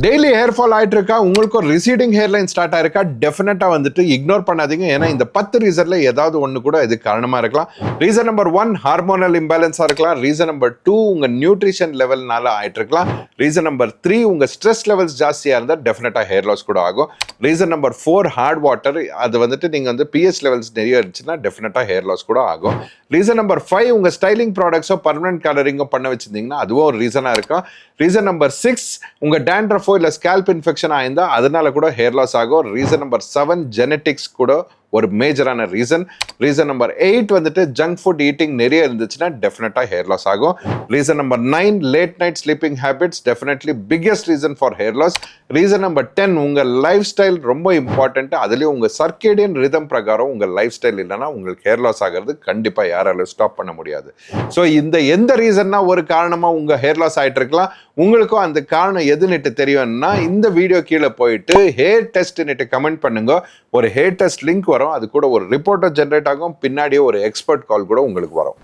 Daily hair fall ஆயிட்டு இருக்கா, உங்களுக்கு ஒரு ரிசீடிங் ஹேர் லைன் ஸ்டார்ட் ஆயிருக்கா, டெஃபினட்டா வந்துட்டு இக்னோர் பண்ணாதீங்க. ஏன்னா இந்த 10 ரீசன்ல ஏதாவது ஒன்று கூட இது காரணமா இருக்கலாம். ரீசன் நம்பர் 1 ஹார்மோனல் இம்பேலன்ஸா இருக்கலாம். ரீசன் நம்பர் 2 உங்க நியூட்ரிஷன் லெவல்னால ஆயிட்டு இருக்கலாம். ரீசன் நம்பர் 3 உங்க ஸ்ட்ரெஸ் லெவல்ஸ் ஜாஸ்தியா இருந்தால் டெஃபினட்டா ஹேர் லாஸ் கூட ஆகும். ரீசன் நம்பர் 4 ஹார்ட் வாட்டர், அது வந்துட்டு நீங்க வந்து பிஎச் லெவல்ஸ் நிறைய இருந்துச்சுன்னா டெஃபினட்டா ஹேர் லாஸ் கூட ஆகும். ரீசன் நம்பர் 5 உங்க ஸ்டைலிங் ப்ராடக்ட்ஸோ பர்மனன்ட் கலரிங்கோ பண்ண வச்சிருந்தீங்கன்னா அதுவும் ஒரு ரீசனா இருக்கும். ரீசன் நம்பர் 6 உங்க டேண்ட்ரஃபோ இல்ல ஸ்கேல்ப் இன்ஃபெக்ஷன் ஆயிருந்தா அதனால கூட ஹேர் லாஸ் ஆகும். ரீசன் நம்பர் 7 ஜெனட்டிக்ஸ் கூட ஒரு மேஜரான ரீசன். ரீசன் நம்பர் 8 வந்துட்டு ஜங்க் ஃபுட் ஈட்டிங் நிறைய இருந்துச்சுன்னா டெஃபினட்டா ஹேர் லாஸ் ஆகும். Reason number 9 late night sleeping habits, definitely biggest reason for hair loss. Reason number 10 உங்க லைஃப் ஸ்டைல் ரொம்ப இம்பார்ட்டன்ட். அதுலயும் உங்க சர்க்கேடியன் ரிதம் பிரகாரம் உங்க லைஃப் ஸ்டைல் இல்லைன்னா உங்களுக்கு ஹேர் லாஸ் ஆகிறது கண்டிப்பா யாராலும் ஸ்டாப் பண்ண முடியாது. ஸோ இந்த எந்த ரீசன்னா ஒரு காரணமா உங்க ஹேர் லாஸ் ஆயிட்டு இருக்கலாம். உங்களுக்கும் அந்த காரணம் எதுன்னுட்டு தெரியும்னா இந்த வீடியோ கீழே போயிட்டு ஹேர் டெஸ்ட்னுட்டு கமெண்ட் பண்ணுங்க. ஒரு ஹேர் டெஸ்ட் லிங்க் வரும், அது கூட ஒரு ரிப்போர்ட்டர் ஜென்ரேட் ஆகும், பின்னாடியே ஒரு எக்ஸ்பர்ட் கால் கூட உங்களுக்கு வரும்.